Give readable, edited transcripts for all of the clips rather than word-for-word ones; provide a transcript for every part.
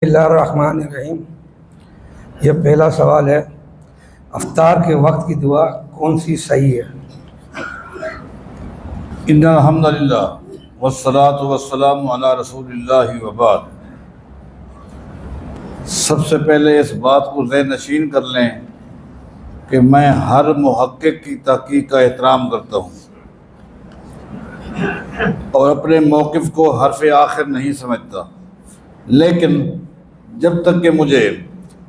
اللہ الرحمن الرحیم۔ یہ پہلا سوال ہے، افطار کے وقت کی دعا کون سی صحیح ہے؟ ان الحمد للہ والصلاۃ والسلام علی رسول اللہ وبعد۔ سب سے پہلے اس بات کو ذہن نشین کر لیں کہ میں ہر محقق کی تحقیق کا احترام کرتا ہوں اور اپنے موقف کو حرف آخر نہیں سمجھتا، لیکن جب تک کہ مجھے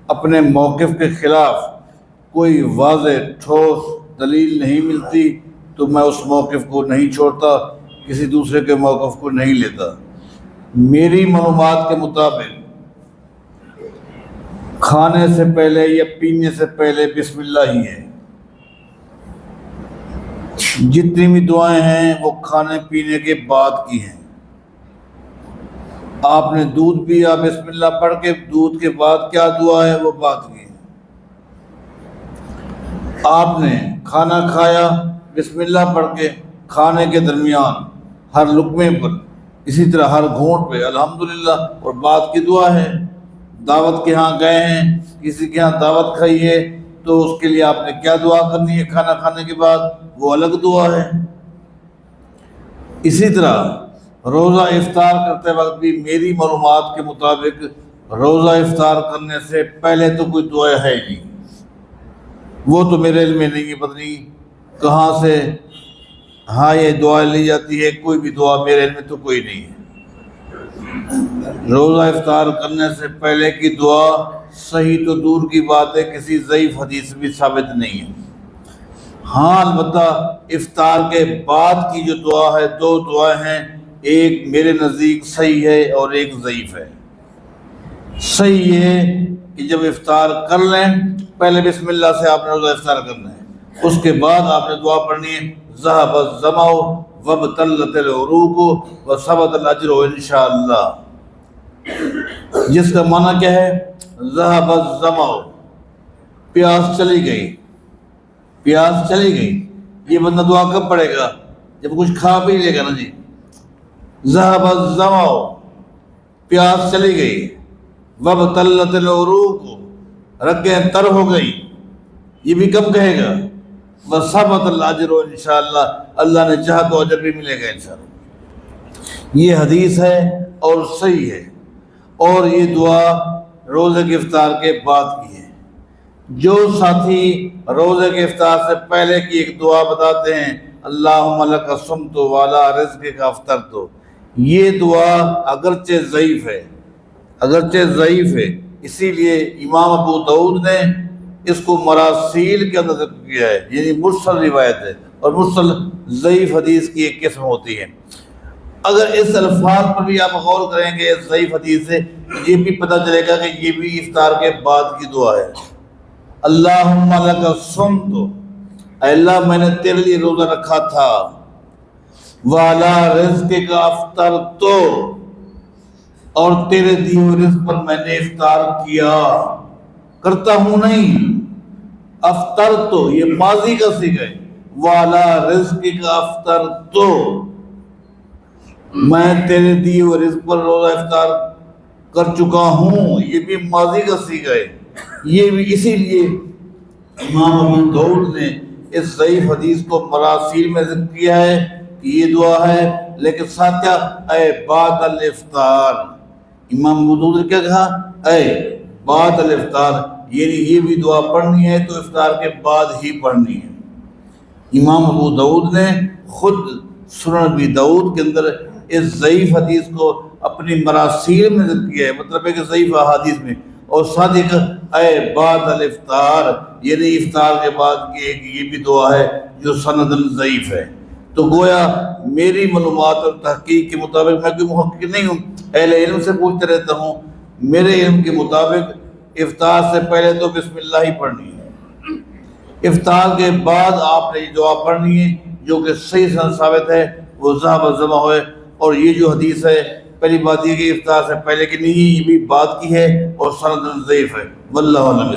اپنے موقف کے خلاف کوئی واضح ٹھوس دلیل نہیں ملتی تو میں اس موقف کو نہیں چھوڑتا، کسی دوسرے کے موقف کو نہیں لیتا۔ میری معلومات کے مطابق کھانے سے پہلے یا پینے سے پہلے بسم اللہ ہی ہے۔ جتنی بھی دعائیں ہیں وہ کھانے پینے کے بعد کی ہیں۔ آپ نے دودھ پیا، بسم اللہ پڑھ کے دودھ کے بعد کیا دعا ہے وہ بات کی ہے۔ آپ نے کھانا کھایا، بسم اللہ پڑھ کے کھانے کے درمیان ہر لقمے پر، اسی طرح ہر گھونٹ پہ الحمدللہ اور بعد کی دعا ہے۔ دعوت کے ہاں گئے ہیں، کسی کے ہاں دعوت کھائی ہے تو اس کے لیے آپ نے کیا دعا کرنی ہے کھانا کھانے کے بعد، وہ الگ دعا ہے۔ اسی طرح روزہ افطار کرتے وقت بھی میری معلومات کے مطابق روزہ افطار کرنے سے پہلے تو کوئی دعا ہے ہی نہیں۔ وہ تو میرے علم میں نہیں ہے، پتہ نہیں کہاں سے یہ دعا لی جاتی ہے، کوئی بھی دعا میرے علم میں تو کوئی نہیں ہے۔ روزہ افطار کرنے سے پہلے کی دعا صحیح تو دور کی بات ہے، کسی ضعیف حدیث بھی ثابت نہیں ہے۔ البتہ افطار کے بعد کی جو دعا ہے، دو دعائیں ہیں، ایک میرے نزدیک صحیح ہے اور ایک ضعیف ہے۔ صحیح ہے کہ جب افطار کر لیں پہلے بسم اللہ سے آپ نے روزہ افطار کرنا ہے، اس کے بعد آپ نے دعا پڑھنی ہے ذهب الظمأ وابتلت العروق وثبت الاجر انشاءاللہ، جس کا معنی کیا ہے؟ ذهب الظمأ، پیاس چلی گئی، پیاس چلی گئی۔ یہ بندہ دعا کب پڑھے گا؟ جب کچھ کھا پی لے گا نا جی۔ ذهب الظمأ، پیاس چلی گئی، وابتلت العروق، رگیں تر ہو گئی، یہ بھی کب کہے گا؟ وثبت الاجر انشاءاللہ، اللہ نے چاہا تو اجر بھی ملے گا انشاءاللہ۔ یہ حدیث ہے اور صحیح ہے، اور یہ دعا روزے کے افطار کے بعد کی ہے۔ جو ساتھی روزے کے افطار سے پہلے کی ایک دعا بتاتے ہیں اللہم لک صمت وعلی رزقک افطرت، یہ دعا اگرچہ ضعیف ہے، اسی لیے امام ابو داؤد نے اس کو مراسیل کے اندر ذکر کیا ہے، یعنی مرسل روایت ہے، اور مرسل ضعیف حدیث کی ایک قسم ہوتی ہے۔ اگر اس الفاظ پر بھی آپ غور کریں گے اس ضعیف حدیث سے، یہ بھی پتہ چلے گا کہ یہ بھی افطار کے بعد کی دعا ہے۔ اللہم لک صمت، اے اللہ میں نے تیرے لیے روزہ رکھا تھا، وعلی رزقک افطرت، اور تیرے دیے ہوئے رزق پر میں نے افطار کیا، کرتا ہوں نہیں، افطرت یہ ماضی کا صیغہ ہے، وعلی رزقک افطرت، میں تیرے دیے ہوئے رزق پر روزہ افطار کر چکا ہوں، یہ بھی ماضی کا صیغہ ہے۔ یہ بھی اسی لیے امام ابو داؤد نے اس ضعیف حدیث کو مراسیل میں ذکر کیا ہے کہ یہ دعا ہے، لیکن ساتھ کیا؟ اے بعد الافطار، امام ابو داؤد نے کیا کہا؟ اے بعد الافطار، یعنی یہ بھی دعا پڑھنی ہے تو افطار کے بعد ہی پڑھنی ہے۔ امام ابو داؤد نے خود سنن ابی داؤد کے اندر اس ضعیف حدیث کو اپنی مراسیل میں ذکر کیا ہے، مطلب ہے کہ ضعیف احادیث میں، اور ساتھ ایک اے بعد الافطار، یعنی افطار کے بعد کی ایک یہ بھی دعا ہے جو سندن ضعیف ہے۔ تو گویا میری معلومات اور تحقیق کے مطابق، میں کوئی محقق نہیں ہوں، اہل علم سے پوچھتے رہتا ہوں، میرے علم کے مطابق افطار سے پہلے تو بسم اللہ ہی پڑھنی ہے، افطار کے بعد آپ نے یہ دعا پڑھنی ہے جو کہ صحیح سند ثابت ہے، وہ ذهب الظمأ ہے۔ اور یہ جو حدیث ہے، پہلی بات یہ کہ افطار سے پہلے کی نہیں، یہ بھی بعد کی ہے اور سند ضعیف ہے، واللہ اعلم۔